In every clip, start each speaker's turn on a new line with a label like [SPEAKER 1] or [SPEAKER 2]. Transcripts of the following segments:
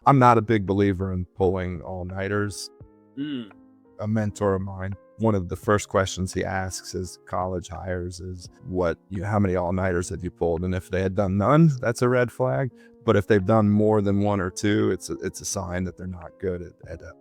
[SPEAKER 1] I'm not a big believer in pulling all-nighters.
[SPEAKER 2] Mm,
[SPEAKER 1] A mentor of mine, one of the first questions he asks his college hires is how many all-nighters have you pulled? And if they had done none, that's a red flag. But if they've done more than one or two, it's a sign that they're not good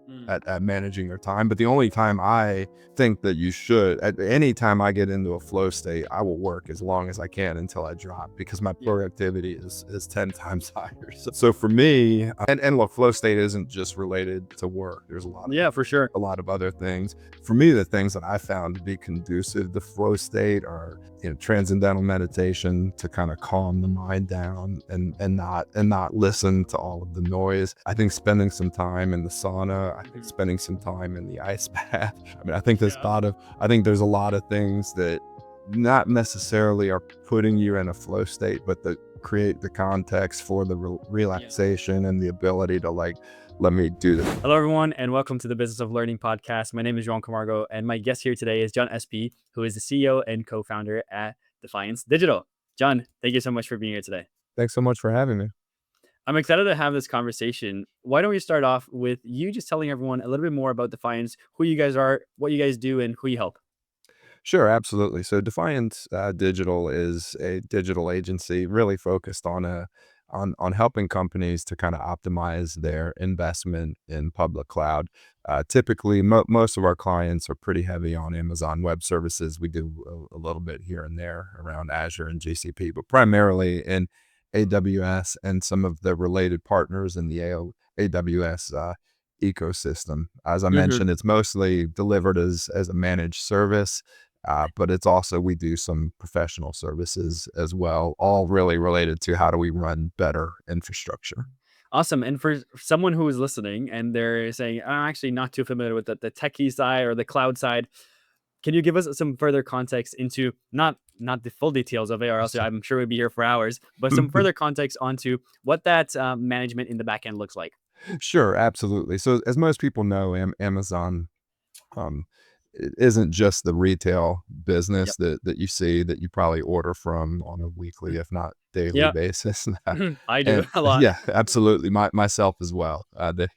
[SPEAKER 2] mm,
[SPEAKER 1] at managing their time. But the only time I think that you should, at any time I get into a flow state, I will work as long as I can until I drop, because my
[SPEAKER 2] yeah.
[SPEAKER 1] productivity is 10 times higher. So for me, and look, flow state isn't just related to work. There's
[SPEAKER 2] Yeah, for sure.
[SPEAKER 1] a lot of other things. For me, the things that I found to be conducive to flow state are, transcendental meditation to kind of calm the mind down and not listen to all of the noise. I think spending some time in the sauna, I think spending some time in the ice bath. I mean,
[SPEAKER 2] Yeah.
[SPEAKER 1] I think there's a lot of things that not necessarily are putting you in a flow state, but that create the context for the
[SPEAKER 2] Yeah.
[SPEAKER 1] relaxation and the ability to, like, let me do this.
[SPEAKER 2] Hello, everyone, and welcome to the Business of Learning podcast. My name is Joao Camargo, and my guest here today is John Espey, who is the CEO and co-founder at Defiance Digital. John, thank you so much for being here today.
[SPEAKER 1] Thanks so much for having me.
[SPEAKER 2] I'm excited to have this conversation. Why don't we start off with you just telling everyone a little bit more about Defiance, who you guys are, what you guys do, and who you help?
[SPEAKER 1] Sure, absolutely. So Defiance Digital is a digital agency really focused on helping companies to kind of optimize their investment in public cloud. Typically, most of our clients are pretty heavy on Amazon Web Services. We do a little bit here and there around Azure and GCP, but primarily in AWS and some of the related partners in the AWS ecosystem. As I
[SPEAKER 2] Hmm.
[SPEAKER 1] mentioned, it's mostly delivered as a managed service. But it's also, we do some professional services as well, all really related to how do we run better infrastructure.
[SPEAKER 2] Awesome. And for someone who is listening and they're saying, I'm actually not too familiar with the techie side or the cloud side, can you give us some further context into not the full details of it, or else I'm sure we'd be here for hours, but some further context onto what that management in the back end looks like?
[SPEAKER 1] Sure, absolutely. So as most people know, Amazon um, it isn't just the retail business
[SPEAKER 2] Yep.
[SPEAKER 1] that you see that you probably order from on a weekly, if not daily
[SPEAKER 2] Yeah.
[SPEAKER 1] basis.
[SPEAKER 2] I do
[SPEAKER 1] And
[SPEAKER 2] a lot.
[SPEAKER 1] yeah, absolutely. Myself as well. The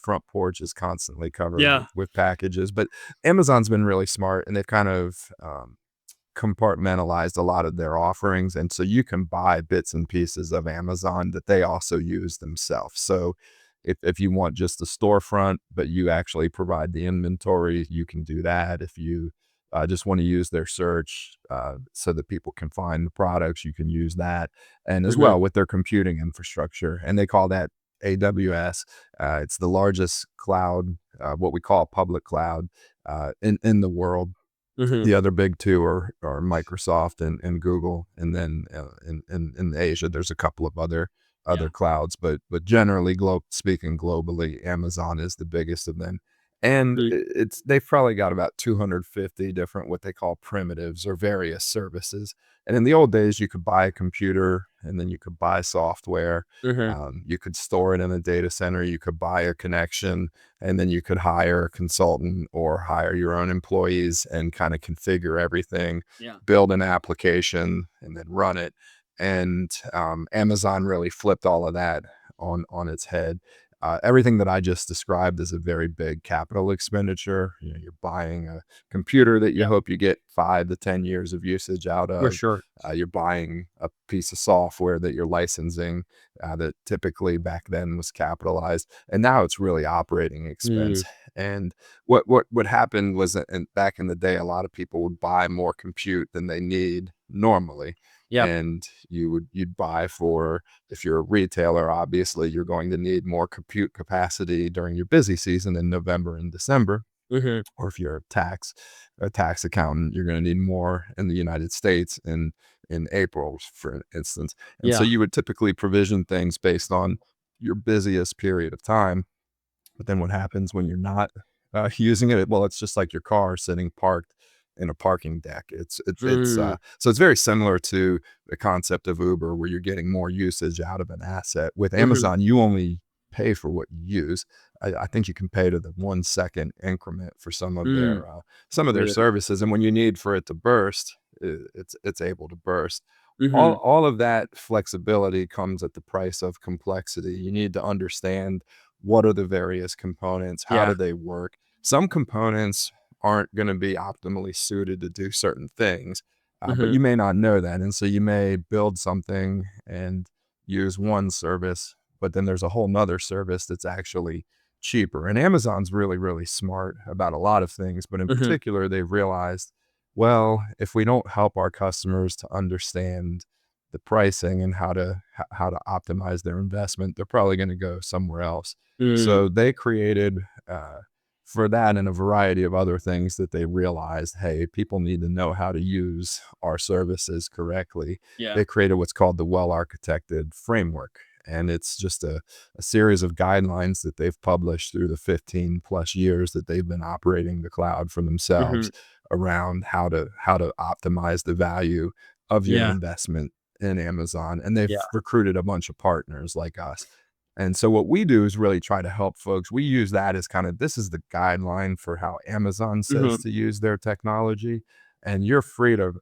[SPEAKER 1] front porch is constantly covered
[SPEAKER 2] Yeah.
[SPEAKER 1] with packages, but Amazon's been really smart, and they've kind of compartmentalized a lot of their offerings. And so you can buy bits and pieces of Amazon that they also use themselves. So if you want just the storefront, but you actually provide the inventory, you can do that. If you just want to use their search so that people can find the products, you can use that. And as
[SPEAKER 2] Hmm.
[SPEAKER 1] well with their computing infrastructure, and they call that AWS. It's the largest cloud, what we call public cloud in the world.
[SPEAKER 2] Hmm.
[SPEAKER 1] The other big two are Microsoft and Google, and then in Asia, there's a couple of other
[SPEAKER 2] Yeah.
[SPEAKER 1] clouds, but generally, speaking globally, Amazon is the biggest of them, and
[SPEAKER 2] Mm.
[SPEAKER 1] they've probably got about 250 different what they call primitives or various services. And in the old days, you could buy a computer, and then you could buy software.
[SPEAKER 2] Hmm.
[SPEAKER 1] You could store it in a data center. You could buy a connection, and then you could hire a consultant or hire your own employees and kind of configure everything,
[SPEAKER 2] Yeah.
[SPEAKER 1] build an application, and then run it. And Amazon really flipped all of that on its head. Everything that I just described is a very big capital expenditure. You're buying a computer that you
[SPEAKER 2] Yeah.
[SPEAKER 1] hope you get 5 to 10 years of usage out
[SPEAKER 2] For
[SPEAKER 1] of.
[SPEAKER 2] sure.
[SPEAKER 1] You're buying a piece of software that you're licensing that typically back then was capitalized, and now it's really operating
[SPEAKER 2] Mm.
[SPEAKER 1] expense. And what happened was that back in the day, a lot of people would buy more compute than they need normally,
[SPEAKER 2] Yep.
[SPEAKER 1] and you'd buy for, if you're a retailer, obviously you're going to need more compute capacity during your busy season in November and December.
[SPEAKER 2] Hmm.
[SPEAKER 1] Or if you're a tax accountant, you're going to need more in the United States in April, for instance. And so
[SPEAKER 2] Yeah.
[SPEAKER 1] you would typically provision things based on your busiest period of time. But then what happens when you're not using it? Well, it's just like your car sitting parked in a parking deck.
[SPEAKER 2] Mm.
[SPEAKER 1] So it's very similar to the concept of Uber, where you're getting more usage out of an asset. With
[SPEAKER 2] Hmm.
[SPEAKER 1] Amazon, you only pay for what you use. I think you can pay to the 1 second increment for
[SPEAKER 2] Mm.
[SPEAKER 1] some of their
[SPEAKER 2] Really?
[SPEAKER 1] services, and when you need for it to burst, it's able to burst.
[SPEAKER 2] Mhm.
[SPEAKER 1] All of that flexibility comes at the price of complexity. You need to understand what are the various components, how
[SPEAKER 2] Yeah.
[SPEAKER 1] do they work. Some components aren't going to be optimally suited to do certain things, but
[SPEAKER 2] Mhm.
[SPEAKER 1] you may not know that, and so you may build something and use one service, but then there's a whole nother service that's actually cheaper. And Amazon's really, really smart about a lot of things, but in
[SPEAKER 2] Mhm.
[SPEAKER 1] particular, they've realized, well, if we don't help our customers to understand the pricing and how to optimize their investment, they're probably going to go somewhere else.
[SPEAKER 2] Mm.
[SPEAKER 1] So they created uh, for that and a variety of other things that they realized, hey, people need to know how to use our services correctly.
[SPEAKER 2] Yeah.
[SPEAKER 1] They created what's called the well architected framework. And it's just a series of guidelines that they've published through the 15 plus years that they've been operating the cloud for themselves
[SPEAKER 2] Mhm.
[SPEAKER 1] around how to optimize the value of your
[SPEAKER 2] Yeah.
[SPEAKER 1] investment in Amazon. And they've
[SPEAKER 2] Yeah.
[SPEAKER 1] recruited a bunch of partners like us. And so what we do is really try to help folks. We use that as kind of this is the guideline for how Amazon says
[SPEAKER 2] Mhm.
[SPEAKER 1] to use their technology. And you're free to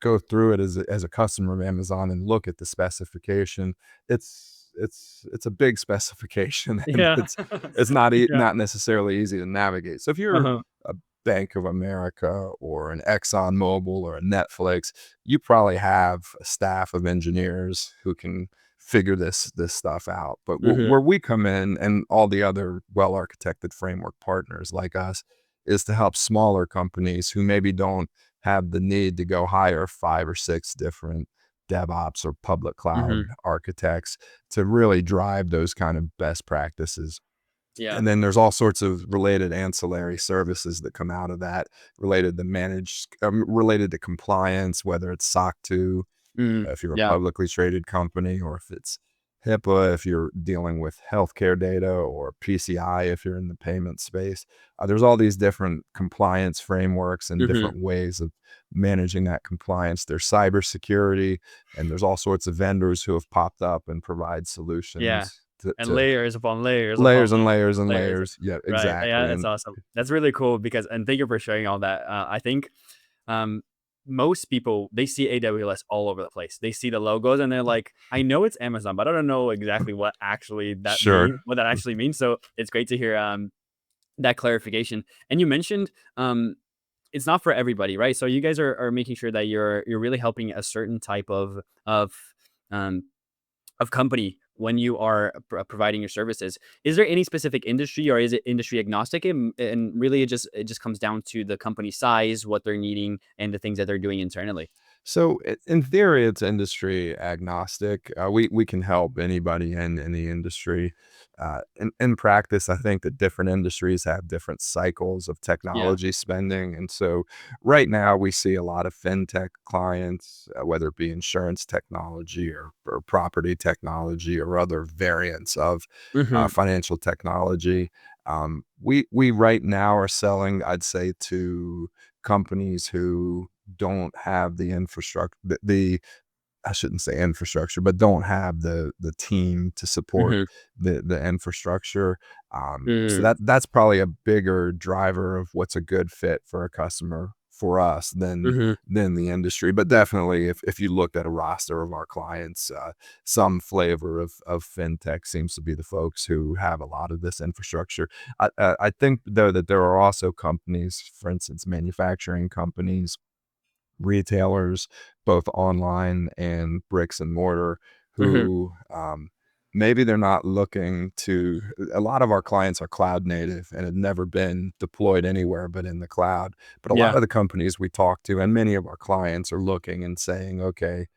[SPEAKER 1] go through it as a customer of Amazon and look at the specification. It's a big specification and
[SPEAKER 2] Yeah.
[SPEAKER 1] it's not
[SPEAKER 2] Yeah.
[SPEAKER 1] not necessarily easy to navigate. So if you're
[SPEAKER 2] Uh-huh.
[SPEAKER 1] a Bank of America or an Exxon Mobil or a Netflix, you probably have a staff of engineers who can figure this stuff out. But
[SPEAKER 2] Mhm.
[SPEAKER 1] where we come in and all the other well architected framework partners like us is to help smaller companies who maybe don't have the need to go hire 5 or 6 different DevOps or public cloud
[SPEAKER 2] Mhm.
[SPEAKER 1] architects to really drive those kind of best practices.
[SPEAKER 2] Yeah.
[SPEAKER 1] And then there's all sorts of related ancillary services that come out of that related to related to compliance, whether it's SOC 2,
[SPEAKER 2] Mm.
[SPEAKER 1] if you're a
[SPEAKER 2] Yeah.
[SPEAKER 1] publicly traded company, or if it's HIPAA, if you're dealing with healthcare data, or PCI, if you're in the payment space. There's all these different compliance frameworks and
[SPEAKER 2] Mhm.
[SPEAKER 1] different ways of managing that compliance. There's cybersecurity, and there's all sorts of vendors who have popped up and provide
[SPEAKER 2] Yeah.
[SPEAKER 1] solutions
[SPEAKER 2] And
[SPEAKER 1] to
[SPEAKER 2] layers upon layers upon
[SPEAKER 1] layers and layers and
[SPEAKER 2] layers.
[SPEAKER 1] layers. Yeah,
[SPEAKER 2] Right. Yeah,
[SPEAKER 1] exactly.
[SPEAKER 2] that's
[SPEAKER 1] And
[SPEAKER 2] awesome. That's really cool because and thank you for sharing all that. I think um most people they see AWS all over the place. They see the logos and they're like, I know it's Amazon, but I don't know exactly
[SPEAKER 1] sure.
[SPEAKER 2] what that actually means. So it's great to hear that clarification. And you mentioned it's not for everybody, right? So you guys are making sure that you're really helping a certain type um of company when you are providing your services. Is there any specific industry or is it industry agnostic? And really it just comes down to the company size, what they're needing, and the things that they're doing internally.
[SPEAKER 1] So in theory, it's industry agnostic. We can help anybody in any industry. In practice, I think that different industries have different cycles of
[SPEAKER 2] Yeah.
[SPEAKER 1] technology spending, and so right now we see a lot of fintech clients, whether it be insurance technology or property technology or other variants of
[SPEAKER 2] Mhm.
[SPEAKER 1] financial technology. We right now are selling, I'd say, to companies who don't have the infrastructure, the I shouldn't say infrastructure, but don't have the team to support
[SPEAKER 2] Mhm.
[SPEAKER 1] the infrastructure. So
[SPEAKER 2] Mhm.
[SPEAKER 1] that's probably a bigger driver of what's a good fit for a customer for us
[SPEAKER 2] Mhm.
[SPEAKER 1] than the industry. But definitely, if you looked at a roster of our clients, some flavor of fintech seems to be the folks who have a lot of this infrastructure. I think though that there are also companies, for instance, manufacturing companies, retailers, both online and bricks and mortar,
[SPEAKER 2] Mhm.
[SPEAKER 1] who maybe they're not looking to. A lot of our clients are cloud native and have never been deployed anywhere but in the cloud. But a lot
[SPEAKER 2] Yeah.
[SPEAKER 1] of the companies we talk to, and many of our clients, are looking and saying, okay,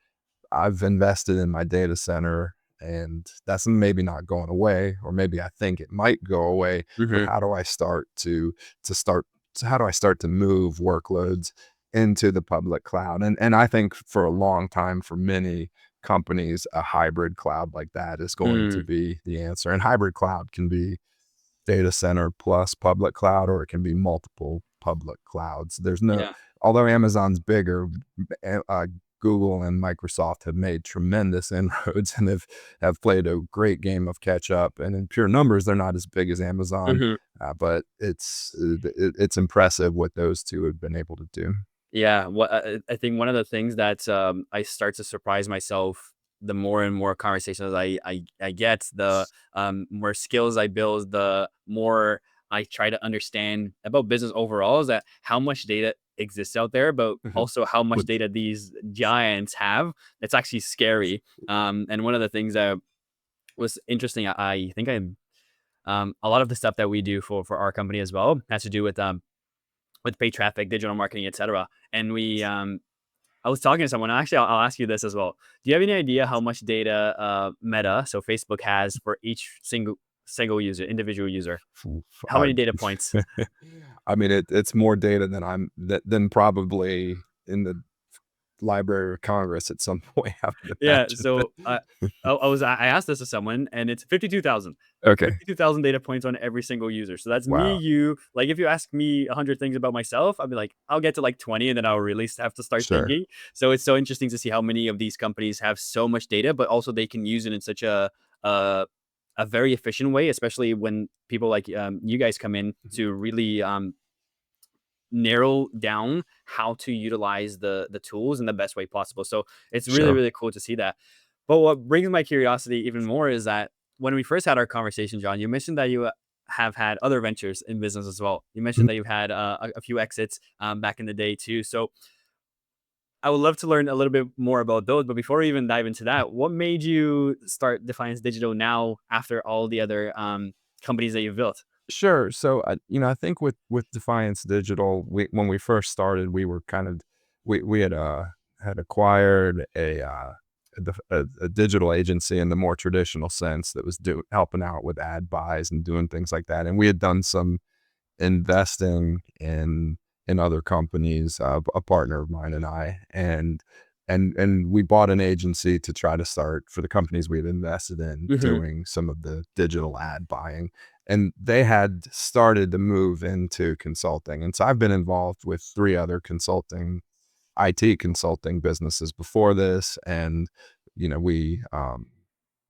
[SPEAKER 1] I've invested in my data center and that's maybe not going away, or maybe I think it might go away, but
[SPEAKER 2] Mhm.
[SPEAKER 1] how do I start to start how do I start to move workloads into the public cloud? And I think for a long time, for many companies, a hybrid cloud like that is going to
[SPEAKER 2] Mm.
[SPEAKER 1] be the answer. And hybrid cloud can be data center plus public cloud, or it can be multiple public clouds. There's no,
[SPEAKER 2] Yeah.
[SPEAKER 1] although Amazon's bigger, Google and Microsoft have made tremendous inroads and have played a great game of catch up. And in pure numbers, they're not as big as Amazon,
[SPEAKER 2] Mhm.
[SPEAKER 1] but it's impressive what those two have been able to do.
[SPEAKER 2] Yeah, what I think one of the things that I start to surprise myself the more and more conversations I get, the more skills I build, the more I try to understand about business overall, is that how much data exists out there, but
[SPEAKER 1] Mhm.
[SPEAKER 2] also how much
[SPEAKER 1] With
[SPEAKER 2] data these giants have. It's actually scary. And one of the things that was interesting, I think a lot of the stuff that we do for our company as well has to do with paid traffic, digital marketing, etc. And I was talking to someone. Actually, I'll ask you this as well. Do you have any idea how much data Meta, so Facebook, has for each single user, individual user? How
[SPEAKER 1] I
[SPEAKER 2] many data points?
[SPEAKER 1] I mean, it's more data than than probably in the Library of Congress at some point, I would
[SPEAKER 2] Yeah.
[SPEAKER 1] imagine, but
[SPEAKER 2] So I asked this to someone, and it's 52,000.
[SPEAKER 1] okay,
[SPEAKER 2] 52,000 data points on every single user. So that's me,
[SPEAKER 1] wow,
[SPEAKER 2] you. Like, if you ask me 100 things about myself, I'll be like, I'll get to like 20, and then I'll really have to start
[SPEAKER 1] sure,
[SPEAKER 2] thinking. So it's so interesting to see how many of these companies have so much data, but also they can use it in such a a very efficient way, especially when people like you guys come in
[SPEAKER 1] mhm,
[SPEAKER 2] to really narrow down how to utilize the tools in the best way possible. So it's really,
[SPEAKER 1] sure.
[SPEAKER 2] really cool to see that. But what brings my curiosity even more is that when we first had our conversation, John, you mentioned that you have had other ventures in business as well. You mentioned
[SPEAKER 1] Mhm.
[SPEAKER 2] that you've had a few exits back in the day too. So I would love to learn a little bit more about those. But before we even dive into that, what made you start Defiance Digital now after all the other companies that you've built?
[SPEAKER 1] Sure. So, I think with Defiance Digital, when we first started, we were kind of we had acquired a digital agency in the more traditional sense that was helping out with ad buys and doing things like that, and we had done some investing in other companies, a partner of mine and I, and we bought an agency to try to start for the companies we had invested in
[SPEAKER 2] Hmm.
[SPEAKER 1] doing some of the digital ad buying. And they had started to move into consulting. And so I've been involved with three other consulting IT consulting businesses before this, and you know, we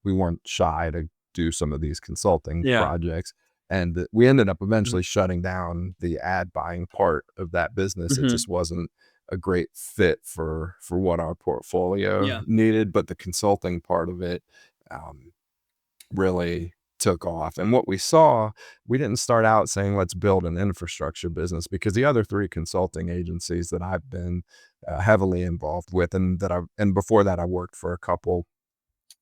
[SPEAKER 1] weren't shy to do some of these consulting
[SPEAKER 2] Yeah.
[SPEAKER 1] projects, and we ended up
[SPEAKER 2] Hmm.
[SPEAKER 1] eventually shutting down the ad buying part of that business. It
[SPEAKER 2] Hmm.
[SPEAKER 1] just wasn't a great fit for what our portfolio
[SPEAKER 2] Yeah.
[SPEAKER 1] needed, but the consulting part of it um, really took off. And what we saw, we didn't start out saying, let's build an infrastructure business, because the other three consulting agencies that I've been heavily involved with, and before that, I worked for a couple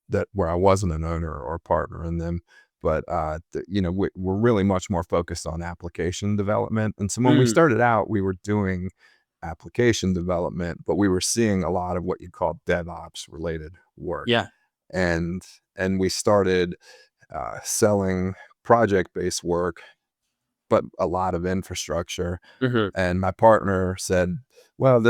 [SPEAKER 1] that where I wasn't an owner or partner in them. But we're really much more focused on application development. And so when we
[SPEAKER 2] Mm.
[SPEAKER 1] started out, we were doing application development, but we were seeing a lot of what you call DevOps related work.
[SPEAKER 2] Yeah.
[SPEAKER 1] And we started selling project based work, but a lot of infrastructure.
[SPEAKER 2] Hmm.
[SPEAKER 1] And my partner said, well,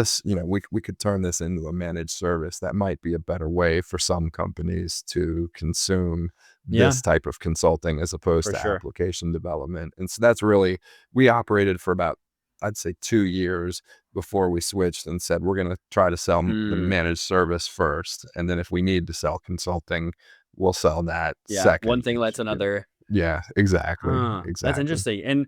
[SPEAKER 1] we could turn this into a managed service. That might be a better way for some companies to consume
[SPEAKER 2] Yeah,
[SPEAKER 1] this type of consulting as opposed
[SPEAKER 2] for
[SPEAKER 1] to
[SPEAKER 2] sure.
[SPEAKER 1] application development. And so that's really, we operated for about, I'd say 2 years before we switched and said, we're going to try to sell the
[SPEAKER 2] Mm.
[SPEAKER 1] managed service first. And then if we need to sell consulting, we'll sell that
[SPEAKER 2] Yeah, one
[SPEAKER 1] second.
[SPEAKER 2] thing led to another.
[SPEAKER 1] Yeah, exactly.
[SPEAKER 2] Huh, that's
[SPEAKER 1] Exactly.
[SPEAKER 2] interesting. And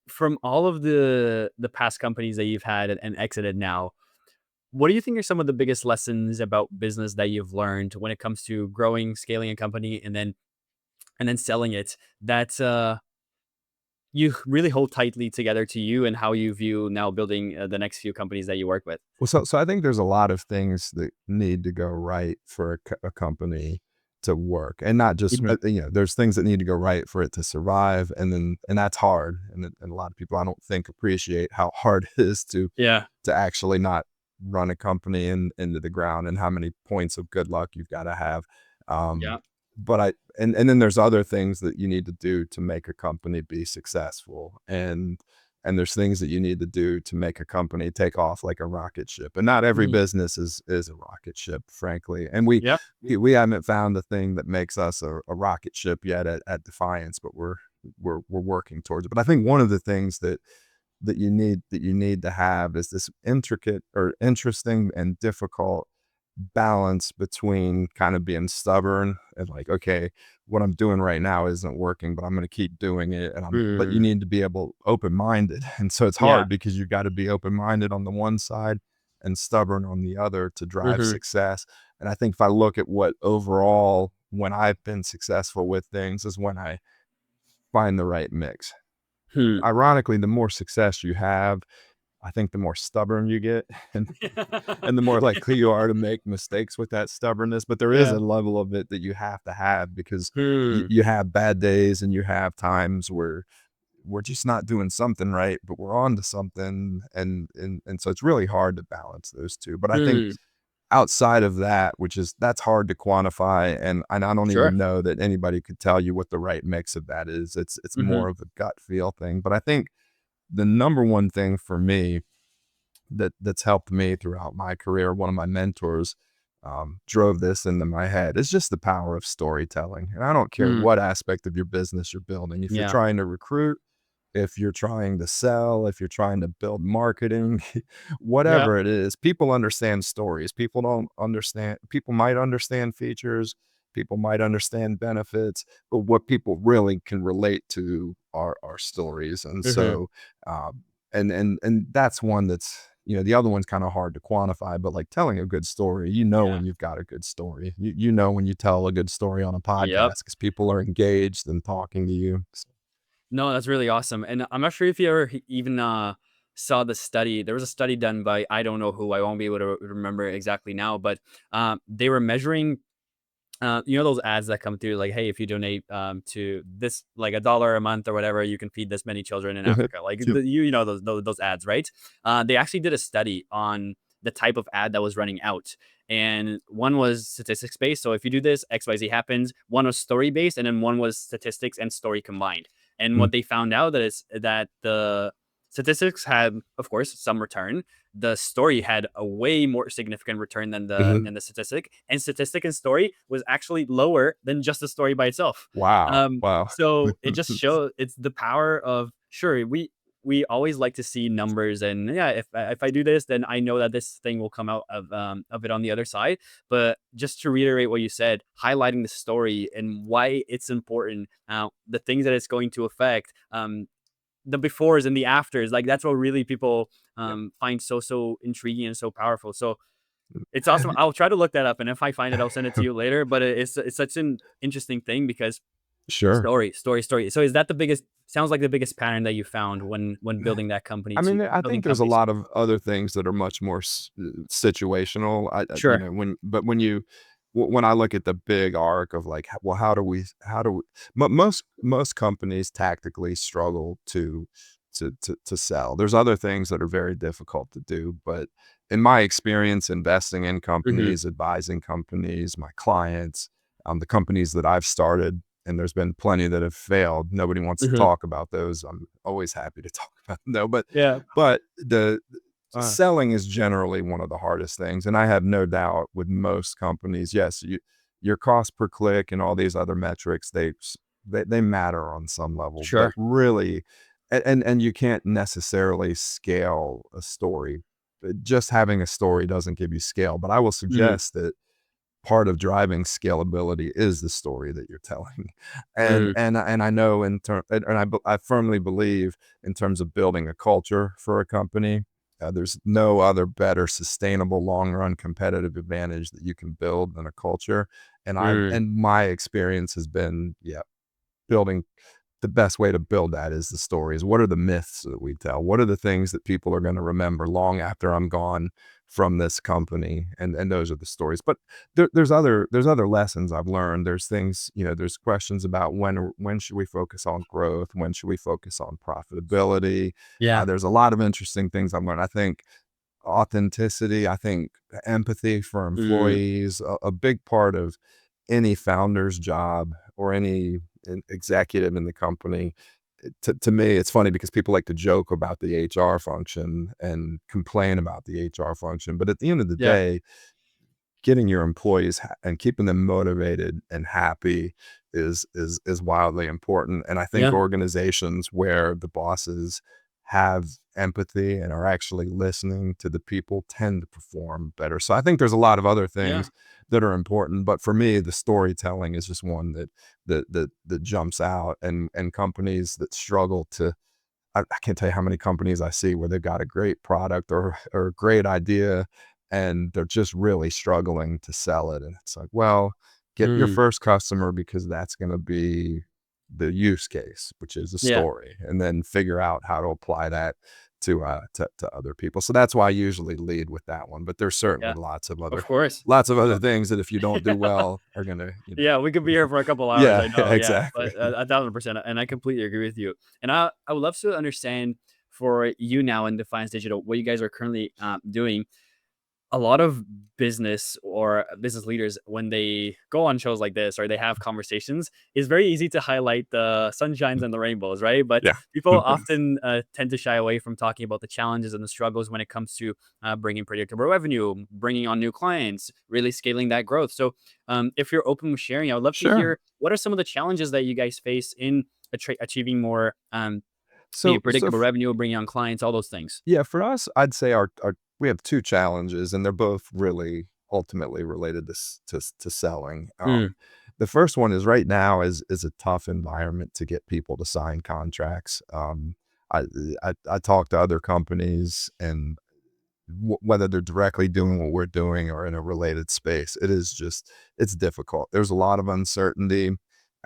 [SPEAKER 2] from all of the past companies that you've had and exited now, what do you think are some of the biggest lessons about business that you've learned when it comes to growing, scaling a company, and then selling it that you really hold tightly together to you and how you view now building the next few companies that you work with?
[SPEAKER 1] Well, so I think there's a lot of things that need to go right for a company to work, and not just
[SPEAKER 2] Mhm.
[SPEAKER 1] there's things that need to go right for it to survive, and that's hard, and a lot of people I don't think appreciate how hard it is
[SPEAKER 2] Yeah.
[SPEAKER 1] to actually not run a company into the ground, and how many points of good luck you've got to have.
[SPEAKER 2] Yeah.
[SPEAKER 1] Um, but and then there's other things that you need to do to make a company be successful, and there's things that you need to do to make a company take off like a rocket ship. And not every
[SPEAKER 2] Mhm.
[SPEAKER 1] business is a rocket ship, frankly. And we
[SPEAKER 2] Yeah.
[SPEAKER 1] we haven't found the thing that makes us a rocket ship yet at Defiance, but we're working towards it. But I think one of the things that you need to have is this intricate or interesting and difficult balance between kind of being stubborn and like, okay, what I'm doing right now isn't working, but I'm going to keep doing it. But you
[SPEAKER 2] Mm.
[SPEAKER 1] need to be able open minded. And so it's
[SPEAKER 2] Yeah.
[SPEAKER 1] hard because you got to be open minded on the one side and stubborn on the other to drive
[SPEAKER 2] Mhm.
[SPEAKER 1] success. And I think if I look at what overall, when I've been successful with things, is when I find the right mix.
[SPEAKER 2] Hmm.
[SPEAKER 1] Ironically, the more success you have, I think the more stubborn you get and the more likely you are to make mistakes with that stubbornness. But there is
[SPEAKER 2] Yeah.
[SPEAKER 1] a level of it that you have to have because
[SPEAKER 2] Hmm.
[SPEAKER 1] you have bad days and you have times where we're just not doing something right, but we're on to something. And so it's really hard to balance those two. But I think
[SPEAKER 2] Hmm.
[SPEAKER 1] outside of that, that's hard to quantify. And I don't
[SPEAKER 2] Sure.
[SPEAKER 1] even know that anybody could tell you what the right mix of that is. It's
[SPEAKER 2] Mhm.
[SPEAKER 1] more of a gut feel thing. But I think the number one thing for me that's helped me throughout my career, one of my mentors drove this into my head. It's just the power of storytelling. And I don't care
[SPEAKER 2] Mm.
[SPEAKER 1] what aspect of your business you're building. If you're
[SPEAKER 2] Yeah.
[SPEAKER 1] trying to recruit, if you're trying to sell, if you're trying to build marketing,
[SPEAKER 2] Yeah.
[SPEAKER 1] whatever it is, people understand stories. People don't understand, people might understand features, people might understand benefits, but what people really can relate to are stories. And
[SPEAKER 2] Mhm.
[SPEAKER 1] so, and that's one that's, the other one's kind of hard to quantify, but like telling a good story,
[SPEAKER 2] Yeah.
[SPEAKER 1] when you've got a good story. You know when you tell a good story on a
[SPEAKER 2] Yep.
[SPEAKER 1] podcast because people are engaged and talking to you.
[SPEAKER 2] No, that's really awesome, and I'm not sure if you ever even, saw the study. There was a study done by I don't know who, I won't be able to remember exactly now, but, they were measuring, you know those ads that come through like, "Hey, if you donate, to this like $1 a month or whatever, you can feed this many children in Africa." Like,
[SPEAKER 1] Yep.
[SPEAKER 2] you know those ads, right? They actually did a study on the type of ad that was running out, and one was statistics based. So if you do this, XYZ happens. One was story based, and then one was statistics and story combined. And
[SPEAKER 1] Mm,
[SPEAKER 2] what they found out that is that the statistics had, of course, some return. The story had a way more significant return than the
[SPEAKER 1] mhm.
[SPEAKER 2] than the statistic, and statistic and story was actually lower than just the story by itself.
[SPEAKER 1] Wow, wow.
[SPEAKER 2] So it just shows it's the power of, sure, we always like to see numbers, and yeah, if I do this, then I know that this thing will come out of it on the other side. But just to reiterate what you said, highlighting the story and why it's important, the things that it's going to affect, the befores and the afters, like that's what really people
[SPEAKER 1] Yep.
[SPEAKER 2] find so intriguing and so powerful. So it's awesome. I'll try to look that up, and if I find it, I'll send it to you later. But it's such an interesting thing because
[SPEAKER 1] Sure.
[SPEAKER 2] story. So is that the biggest? Sounds like the biggest pattern that you found when building that company
[SPEAKER 1] I
[SPEAKER 2] to
[SPEAKER 1] mean, I
[SPEAKER 2] building
[SPEAKER 1] think there's a
[SPEAKER 2] companies.
[SPEAKER 1] lot of other things that are much more situational.
[SPEAKER 2] Sure.
[SPEAKER 1] When when I look at the big arc of like, well, how do we, most companies tactically struggle to sell. There's other things that are very difficult to do, but in my experience investing in
[SPEAKER 2] Hmm.
[SPEAKER 1] companies, advising companies, my clients, the companies that I've started, and there's been plenty that have failed. Nobody wants to
[SPEAKER 2] Hmm.
[SPEAKER 1] talk about those. I'm always happy to talk about them, though.
[SPEAKER 2] Yeah.
[SPEAKER 1] But the
[SPEAKER 2] Uh,
[SPEAKER 1] selling is generally one of the hardest things, and I have no doubt with most companies, yes, your cost per click and all these other metrics, they matter on some level, but
[SPEAKER 2] sure.
[SPEAKER 1] really, and you can't necessarily scale a story. Just having a story doesn't give you scale. But I will
[SPEAKER 2] Hmm.
[SPEAKER 1] suggest that part of driving scalability is the story that you're telling.
[SPEAKER 2] Hmm.
[SPEAKER 1] And I know I firmly believe in terms of building a culture for a company, there's no other better sustainable long run competitive advantage that you can build than a culture.
[SPEAKER 2] Hmm.
[SPEAKER 1] And my experience has been, yeah, building the best way to build that is the stories. What are the myths that we tell? What are the things that people are going to remember long after I'm gone from this company? And those are the stories. But there's other lessons I've learned. There's things, there's questions about when should we focus on growth? When should we focus on profitability?
[SPEAKER 2] Yeah.
[SPEAKER 1] There's a lot of interesting things I've learned. I think authenticity, I think empathy for
[SPEAKER 2] Hmm.
[SPEAKER 1] employees, a big part of any founder's job or any executive in the company. To me, it's funny because people like to joke about the HR function and complain about the HR function. But at the end of the
[SPEAKER 2] Yeah.
[SPEAKER 1] day, getting your employees and keeping them motivated and happy is wildly important. And I think
[SPEAKER 2] Yeah.
[SPEAKER 1] organizations where the bosses have empathy and are actually listening to the people tend to perform better. So I think there's a lot of other
[SPEAKER 2] Yeah.
[SPEAKER 1] things that are important, but for me, the storytelling is just one that jumps out, and companies that struggle to I can't tell you how many companies I see where they've got a great product or a great idea, and they're just really struggling to sell it. And it's like, well, get your
[SPEAKER 2] Mm.
[SPEAKER 1] first customer because that's going to be the use case, which is the
[SPEAKER 2] Yeah.
[SPEAKER 1] story, and then figure out how to apply that to other people. So that's why I usually lead with that one. But there's certainly
[SPEAKER 2] Yeah. Of course.
[SPEAKER 1] lots of other
[SPEAKER 2] Uh,
[SPEAKER 1] things that if you don't do well are gonna,
[SPEAKER 2] Yeah, we could be here for a couple hours,
[SPEAKER 1] yeah,
[SPEAKER 2] I know, yeah,
[SPEAKER 1] exactly.
[SPEAKER 2] but 1,000%, and I completely agree with you. And I would love to understand for you now in Defiance Digital, what you guys are currently, doing. A lot of business or business leaders, when they go on shows like this or they have conversations, it's very easy to highlight the sunshines and the rainbows, right? But
[SPEAKER 1] Yeah.
[SPEAKER 2] people often tend to shy away from talking about the challenges and the struggles when it comes to bringing predictable revenue, bringing on new clients, really scaling that growth. So, if you're open with sharing, I would love to
[SPEAKER 1] Sure.
[SPEAKER 2] hear what are some of the challenges that you guys face in achieving more, maybe
[SPEAKER 1] So
[SPEAKER 2] predictable revenue, bringing on clients, all those things.
[SPEAKER 1] yeah, for us, I'd say our we have 2 challenges, and they're both really ultimately related to selling.
[SPEAKER 2] Mm,
[SPEAKER 1] The first one is right now is a tough environment to get people to sign contracts. I I talk to other companies, and whether they're directly doing what we're doing or in a related space, it is just it's difficult. There's a lot of uncertainty,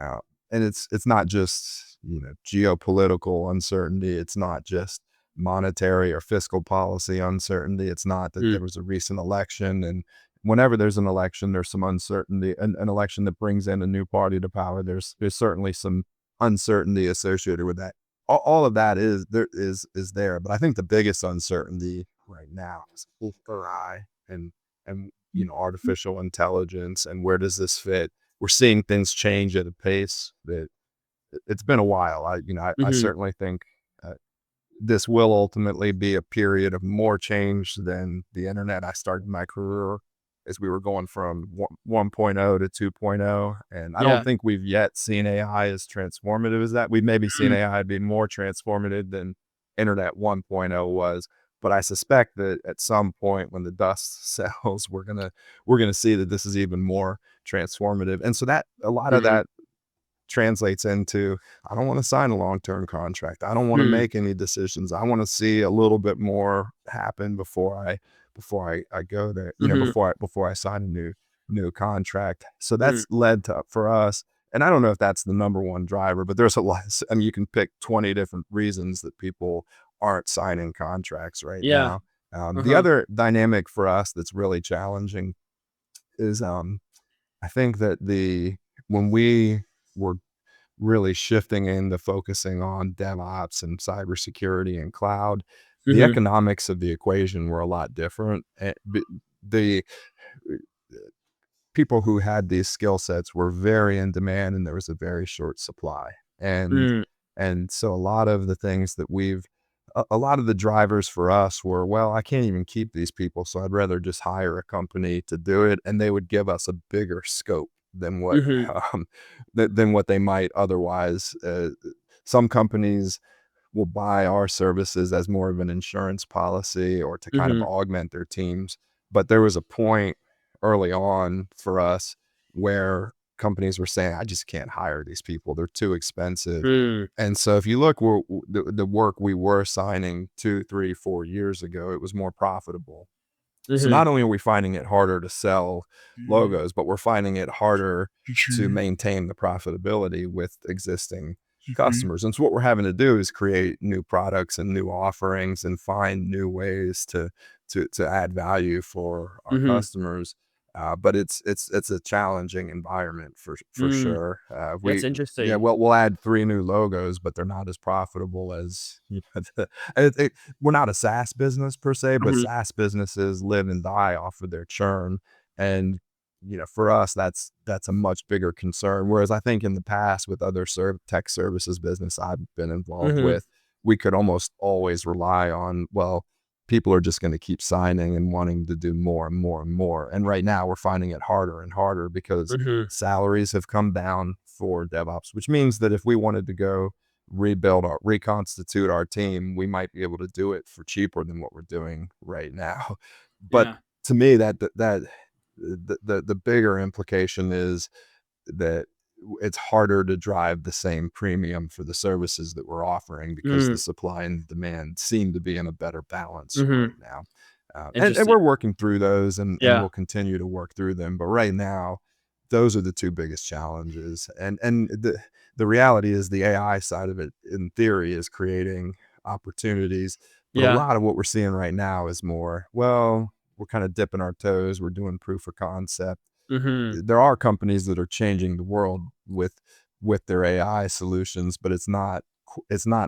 [SPEAKER 1] uh, and it's not just geopolitical uncertainty. It's not just monetary or fiscal policy uncertainty. It's not that
[SPEAKER 2] mm,
[SPEAKER 1] there was a recent election, and whenever there's an election, there's some uncertainty. An election that brings in a new party to power, there's certainly some uncertainty associated with that. All of that is there, but I think the biggest uncertainty right now is AI and artificial intelligence, and where does this fit? We're seeing things change at a pace that it's been a while. I
[SPEAKER 2] mhm,
[SPEAKER 1] certainly think uh, this will ultimately be a period of more change than the internet. I started my career as we were going from 1.0 to 2.0, and I don't
[SPEAKER 2] yeah,
[SPEAKER 1] think we've yet seen AI as transformative as that. We've maybe seen
[SPEAKER 2] mm,
[SPEAKER 1] AI be more transformative than internet 1.0 was, but I suspect that at some point when the dust settles, we're gonna see that this is even more transformative. And so that a lot of
[SPEAKER 2] mhm,
[SPEAKER 1] that translates into, I don't want to sign a long-term contract. I don't want to
[SPEAKER 2] mm,
[SPEAKER 1] make any decisions. I want to see a little bit more happen before I go there,
[SPEAKER 2] mhm,
[SPEAKER 1] before I sign a new contract. So
[SPEAKER 2] mm,
[SPEAKER 1] that's led to for us, and I don't know if that's the number one driver, but there's a lot. I mean, you can pick 20 different reasons that people aren't signing contracts right
[SPEAKER 2] yeah,
[SPEAKER 1] now. The
[SPEAKER 2] uh-huh,
[SPEAKER 1] other dynamic for us that's really challenging is I think that the when we were really shifting into focusing on DevOps and cybersecurity and cloud, the
[SPEAKER 2] mhm,
[SPEAKER 1] economics of the equation were a lot different. The people who had these skill sets were very in demand, and there was a very short supply. And
[SPEAKER 2] mm,
[SPEAKER 1] and so a lot of the things that a lot of the drivers for us were, well, I can't even keep these people, so I'd rather just hire a company to do it, and they would give us a bigger scope than what
[SPEAKER 2] mhm,
[SPEAKER 1] um, than what they might otherwise. Some companies will buy our services as more of an insurance policy or to kind of
[SPEAKER 2] mhm,
[SPEAKER 1] augment their teams. But there was a point early on for us where companies were saying, I just can't hire these people. They're too expensive.
[SPEAKER 2] mm,
[SPEAKER 1] And so if you look where the work we were signing 2, 3, 4 years ago, it was more profitable. So
[SPEAKER 2] mhm,
[SPEAKER 1] not only are we finding it harder to sell logos, but we're finding it harder to maintain the profitability with existing customers. And so what we're having to do is create new products and new offerings and find new ways to add value for our
[SPEAKER 2] mhm,
[SPEAKER 1] customers. But it's a challenging environment for
[SPEAKER 2] mm.
[SPEAKER 1] sure.
[SPEAKER 2] That's
[SPEAKER 1] We Yeah,
[SPEAKER 2] interesting.
[SPEAKER 1] well, we'll add 3 new logos, but they're not as profitable as we're not a SaaS business per se, but
[SPEAKER 2] Mhm,
[SPEAKER 1] SaaS businesses live and die off of their churn. And for us, that's a much bigger concern. Whereas I think in the past with other tech services business I've been involved
[SPEAKER 2] mhm,
[SPEAKER 1] with, we could almost always rely on, well, people are just going to keep signing and wanting to do more and more and more. And right now we're finding it harder and harder because
[SPEAKER 2] mhm,
[SPEAKER 1] salaries have come down for DevOps, which means that if we wanted to go reconstitute our team, we might be able to do it for cheaper than what we're doing right now. But
[SPEAKER 2] Yeah.
[SPEAKER 1] to me, the bigger implication is that it's harder to drive the same premium for the services that we're offering because the
[SPEAKER 2] Mm,
[SPEAKER 1] supply and demand seem to be in a better balance right
[SPEAKER 2] mhm.
[SPEAKER 1] now. And
[SPEAKER 2] Interesting.
[SPEAKER 1] we're working through those, and
[SPEAKER 2] Yeah.
[SPEAKER 1] we'll continue to work through them. But right now, those are the two biggest challenges. And the reality is the AI side of it, in theory, is creating opportunities. But a
[SPEAKER 2] Yeah.
[SPEAKER 1] lot of what we're seeing right now is more, well, we're kind of dipping our toes. We're doing proof of concept.
[SPEAKER 2] Mhm.
[SPEAKER 1] There are companies that are changing the world with their AI solutions, but it's not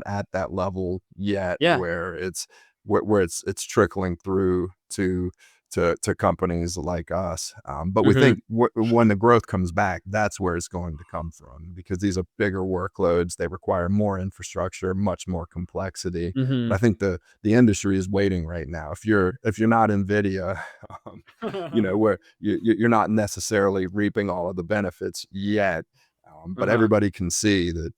[SPEAKER 1] at that level yet
[SPEAKER 2] Yeah.
[SPEAKER 1] where it's trickling through to companies like us. But we
[SPEAKER 2] Mhm.
[SPEAKER 1] think when the growth comes back, that's where it's going to come from because these are bigger workloads. They require more infrastructure, much more complexity. But I
[SPEAKER 2] Mhm.
[SPEAKER 1] think the industry is waiting right now. If you're not NVIDIA, um, where you're not necessarily reaping all of the benefits yet. But
[SPEAKER 2] Uh-huh.
[SPEAKER 1] everybody can see that.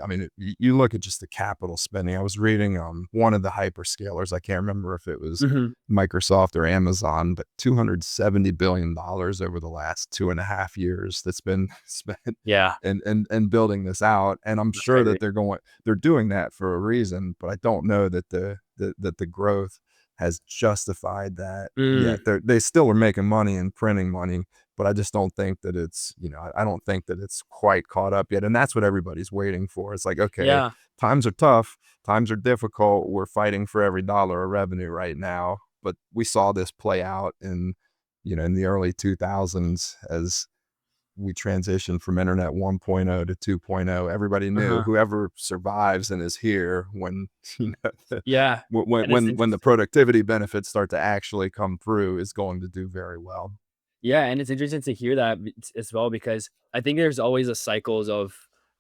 [SPEAKER 1] I mean, you look at just the capital spending. I was reading one of the hyperscalers. I can't remember if it was
[SPEAKER 2] Mhm.
[SPEAKER 1] Microsoft or Amazon, but $270 billion over the last 2.5 years that's been spent
[SPEAKER 2] Yeah.
[SPEAKER 1] and building this out. And I'm
[SPEAKER 2] That's
[SPEAKER 1] sure
[SPEAKER 2] crazy.
[SPEAKER 1] that they're doing that for a reason, but I don't know that the growth has justified that
[SPEAKER 2] Mm.
[SPEAKER 1] yet. They still are making money and printing money, but I just don't think that I don't think that it's quite caught up yet. And that's what everybody's waiting for. It's like, okay,
[SPEAKER 2] Yeah.
[SPEAKER 1] times are tough, times are difficult. We're fighting for every dollar of revenue right now. But we saw this play out in the early 2000s as we transitioned from internet 1.0 to 2.0. Everybody knew
[SPEAKER 2] Uh-huh.
[SPEAKER 1] whoever survives and is here when
[SPEAKER 2] Yeah. And it's
[SPEAKER 1] when the
[SPEAKER 2] interesting.
[SPEAKER 1] productivity benefits start to actually come through is going to do very well.
[SPEAKER 2] Yeah, and it's interesting to hear that as well because I think there's always a cycles of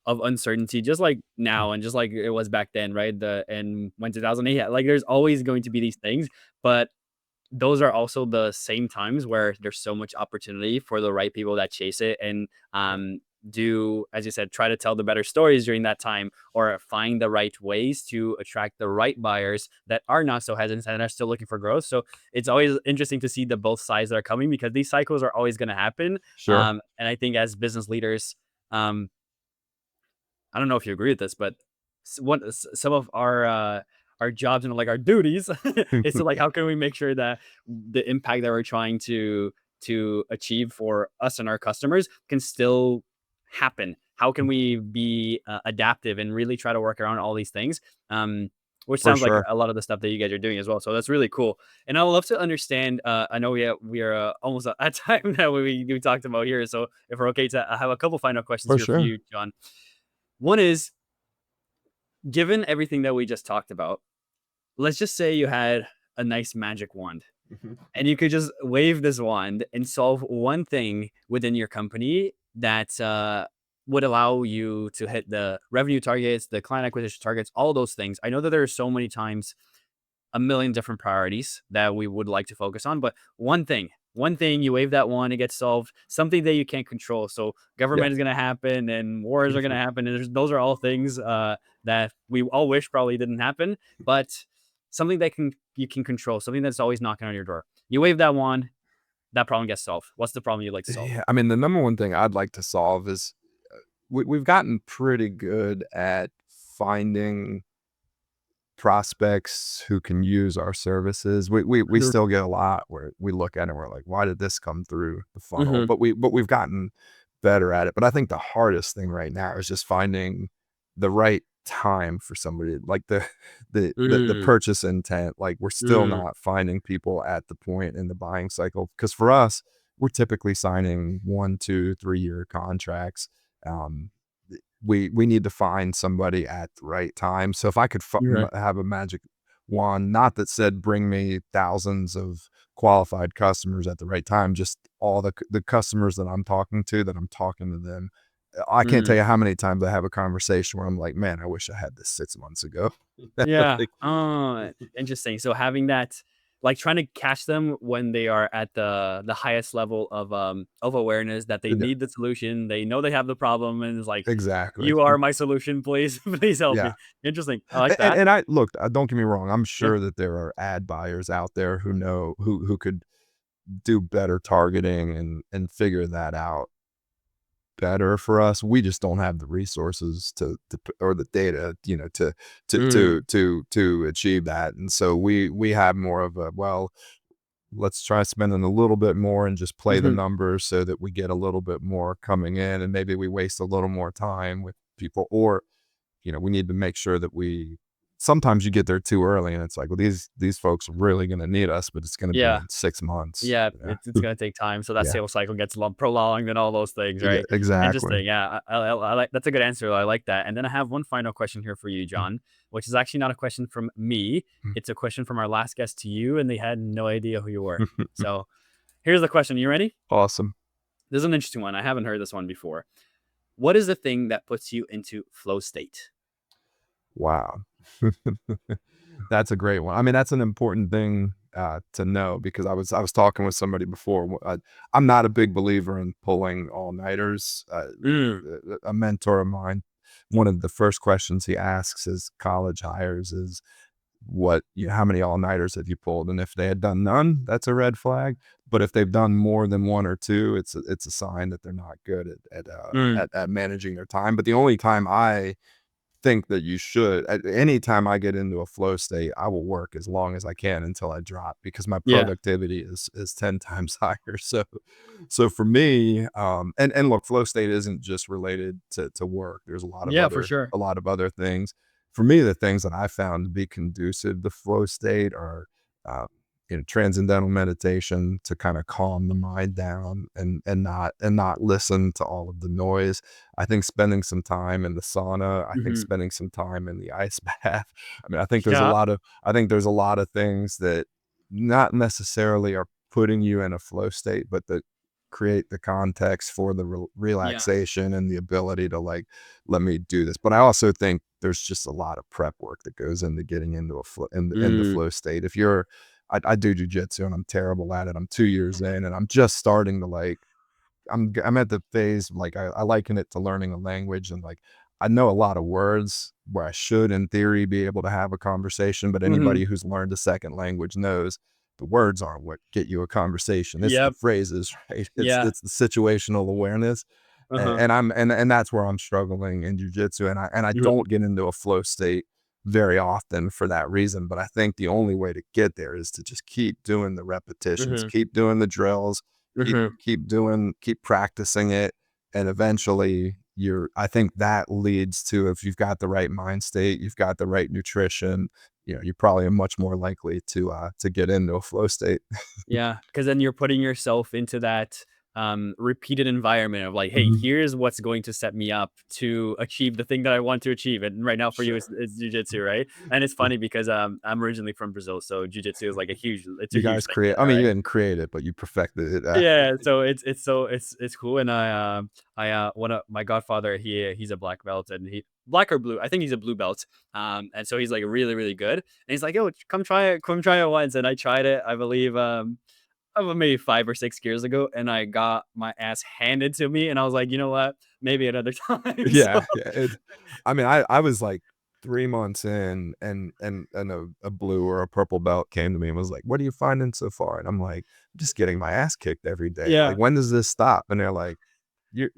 [SPEAKER 2] uncertainty, just like now and just like it was back then, right? The and when 2008, like there's always going to be these things, but those are also the same times where there's so much opportunity for the right people that chase it and do, as you said, try to tell the better stories during that time or find the right ways to attract the right buyers that are not so hesitant and are still looking for growth. So it's always interesting to see the both sides that are coming because these cycles are always going to happen.
[SPEAKER 1] Sure.
[SPEAKER 2] And I think as business leaders, um, I don't know if you agree with this, but some of our jobs and like our duties is to like how can we make sure that the impact that we're trying to achieve for us and our customers can still happen? How can we be adaptive and really try to work around all these things? Which
[SPEAKER 1] For
[SPEAKER 2] sounds like
[SPEAKER 1] sure.
[SPEAKER 2] a lot of the stuff that you guys are doing as well. So that's really cool. And I would love to understand. I know we are almost at time that we talked about here. So if we're okay to I have a couple final questions
[SPEAKER 1] For
[SPEAKER 2] here for
[SPEAKER 1] sure.
[SPEAKER 2] you, John. One is, given everything that we just talked about, let's just say you had a nice magic wand
[SPEAKER 1] Mhm.
[SPEAKER 2] and you could just wave this wand and solve one thing within your company that would allow you to hit the revenue targets, the client acquisition targets, all those things. I know that there are so many times a million different priorities that we would like to focus on, but one thing, you wave that one, it gets solved. Something that you can't control. So
[SPEAKER 1] Yeah.
[SPEAKER 2] government is going to happen, and wars are going to happen, and those are all things that we all wish probably didn't happen. But something that can you can control, something that's always knocking on your door. You wave that wand, that problem gets solved. What's the problem you'd like to solve?
[SPEAKER 1] Yeah, I mean, the number one thing I'd like to solve is we've gotten pretty good at finding prospects who can use our services. We still get a lot where we look at it and we're like, why did this come through the funnel?
[SPEAKER 2] Mm-hmm.
[SPEAKER 1] But we've gotten better at it. But I think the hardest thing right now is just finding the right time for somebody, like the
[SPEAKER 2] Mm,
[SPEAKER 1] purchase intent. Like we're still
[SPEAKER 2] mm,
[SPEAKER 1] not finding people at the point in the buying cycle. Because for us, we're typically signing 1, 2, 3 year contracts. Um, we need to find somebody at the right time. So if I could
[SPEAKER 2] right.
[SPEAKER 1] have a magic wand, not that said bring me thousands of qualified customers at the right time, just all the customers that I'm talking to, that I'm talking to them. I can't tell
[SPEAKER 2] Mm.
[SPEAKER 1] you how many times I have a conversation where I'm like, man, I wish I had this 6 months ago.
[SPEAKER 2] Yeah.
[SPEAKER 1] Like,
[SPEAKER 2] Oh, interesting. So having that. like trying to catch them when they are at the highest level of awareness that they
[SPEAKER 1] Yeah,
[SPEAKER 2] need the solution. They know they have the problem, and it's like,
[SPEAKER 1] exactly.
[SPEAKER 2] you are my solution, please, please help
[SPEAKER 1] Yeah.
[SPEAKER 2] me. Interesting. I like
[SPEAKER 1] And
[SPEAKER 2] that.
[SPEAKER 1] I look, don't get me wrong, I'm
[SPEAKER 2] Yeah.
[SPEAKER 1] sure that there are ad buyers out there who know who could do better targeting and figure that out better for us. We just don't have the resources or the data, you know,
[SPEAKER 2] Mm,
[SPEAKER 1] to achieve that. And so we have more of a, well, let's try spending a little bit more and just play the
[SPEAKER 2] mhm.
[SPEAKER 1] numbers so that we get a little bit more coming in, and maybe we waste a little more time with people, or you know, we need to make sure that we sometimes you get there too early and it's like, well, these folks are really going to need us, but it's going to be
[SPEAKER 2] Yeah.
[SPEAKER 1] in 6 months.
[SPEAKER 2] Yeah,
[SPEAKER 1] Yeah.
[SPEAKER 2] it's gonna take time, so that
[SPEAKER 1] Yeah.
[SPEAKER 2] sales cycle gets prolonged and all those things,
[SPEAKER 1] Yeah,
[SPEAKER 2] right?
[SPEAKER 1] exactly.
[SPEAKER 2] Interesting, yeah, I like that's a good answer, I like that, and then I have one final question here for you, John, which is actually not a question from me, it's a question from our last guest to you, and they had no idea who you were. So, here's the question, you ready?
[SPEAKER 1] Awesome.
[SPEAKER 2] This is an interesting one, I haven't heard this one before. What is the thing that puts you into flow state?
[SPEAKER 1] Wow. That's a great one. I mean, that's an important thing to know, because I was talking with somebody before. I'm not a big believer in pulling all nighters.
[SPEAKER 2] Mm,
[SPEAKER 1] A mentor of mine, one of the first questions he asks his college hires is, how many all nighters have you pulled? And if they had done none, that's a red flag. But if they've done more than one or two, it's a sign that they're not good
[SPEAKER 2] mm,
[SPEAKER 1] at managing their time. But the only time I think that you should, at any time I get into a flow state, I will work as long as I can until I drop, because my
[SPEAKER 2] yeah,
[SPEAKER 1] productivity is 10 times higher. So for me, and look, flow state isn't just related to work. There's
[SPEAKER 2] yeah, for sure.
[SPEAKER 1] a lot of other things. For me, the things that I found to be conducive to flow state are, um, transcendental meditation to kind of calm the mind down and not listen to all of the noise. I think spending some time in the sauna, I think
[SPEAKER 2] Mhm.
[SPEAKER 1] spending some time in the ice bath. I mean,
[SPEAKER 2] Yeah,
[SPEAKER 1] I think there's a lot of things that not necessarily are putting you in a flow state, but that create the context for the
[SPEAKER 2] yeah,
[SPEAKER 1] relaxation and the ability to, like, let me do this. But I also think there's just a lot of prep work that goes into getting into a flow in the
[SPEAKER 2] mm,
[SPEAKER 1] flow state. If you're I do jujitsu and I'm terrible at it. I'm 2 years in and I'm just starting to, like, I'm at the phase, like, I liken it to learning a language, and, like, I know a lot of words where I should, in theory, be able to have a conversation, but
[SPEAKER 2] mhm,
[SPEAKER 1] anybody who's learned a second language knows the words aren't what get you a conversation. It's the
[SPEAKER 2] yep,
[SPEAKER 1] phrases, right?
[SPEAKER 2] yeah,
[SPEAKER 1] It's the situational awareness,
[SPEAKER 2] uh-huh,
[SPEAKER 1] and and that's where I'm struggling in jujitsu, and I
[SPEAKER 2] mhm,
[SPEAKER 1] don't get into a flow state very often for that reason. But I think the only way to get there is to just keep doing the repetitions,
[SPEAKER 2] mhm,
[SPEAKER 1] keep doing the drills,
[SPEAKER 2] mhm.
[SPEAKER 1] keep practicing it, and eventually I think that leads to, if you've got the right mind state, you've got the right nutrition, you're probably much more likely to get into a flow state.
[SPEAKER 2] Yeah, because then you're putting yourself into that, repeated environment of like, "Hey,
[SPEAKER 1] Mhm.
[SPEAKER 2] here's what's going to set me up to achieve the thing that I want to achieve," and right now for you,
[SPEAKER 1] Sure.
[SPEAKER 2] it's jujitsu, right? And it's funny because, I'm originally from Brazil, so jujitsu is like a
[SPEAKER 1] You
[SPEAKER 2] huge
[SPEAKER 1] guys
[SPEAKER 2] thing
[SPEAKER 1] create I
[SPEAKER 2] there,
[SPEAKER 1] mean, you
[SPEAKER 2] right?
[SPEAKER 1] didn't create it, but you perfected it
[SPEAKER 2] Yeah, so it's cool, and one of my godfather, he's a black belt, and he black or blue, I think he's a blue belt, and so he's like really really good, and he's like, "Yo, come try it once," and I tried it, I believe, maybe 5 or 6 years ago, and I got my ass handed to me, and I was like, you know what, maybe another time. So
[SPEAKER 1] Yeah, yeah, I mean, I was, like, 3 months in, and a blue or a purple belt came to me and was like, "What are you finding so far?" And I'm like, "I'm just getting my ass kicked every day, like,
[SPEAKER 2] yeah,
[SPEAKER 1] when does this stop?" And they're like,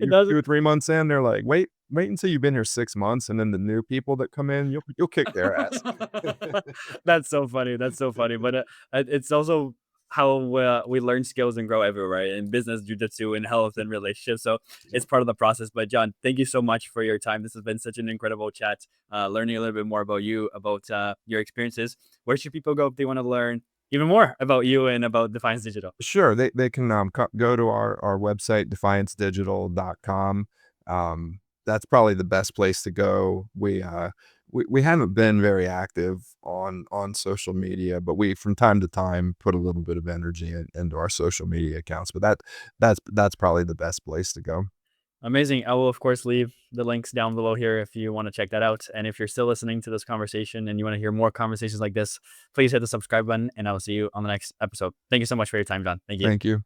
[SPEAKER 2] it
[SPEAKER 1] You're
[SPEAKER 2] doesn't.
[SPEAKER 1] 2 or 3 months in." They're like, Wait until you've been here 6 months, and then the new people that come in, you'll kick their ass."
[SPEAKER 2] That's so funny. That's so funny. But it's also how we learn skills and grow everywhere, right? In business, jujitsu, in health, and relationships. So it's part of the process. But John, thank you so much for your time. This has been such an incredible chat. Learning a little bit more about you, about your experiences. Where should people go if they want to learn even more about you and about Defiance Digital?
[SPEAKER 1] Sure, they can, go to our website, defiancedigital.com. That's probably the best place to go. We haven't been very active on social media, but we, from time to time, put a little bit of energy into our social media accounts, but that's probably the best place to go.
[SPEAKER 2] Amazing. I will, of course, leave the links down below here if you want to check that out. And if you're still listening to this conversation and you want to hear more conversations like this, please hit the subscribe button and I will see you on the next episode. Thank you so much for your time, John. Thank you.
[SPEAKER 1] Thank you.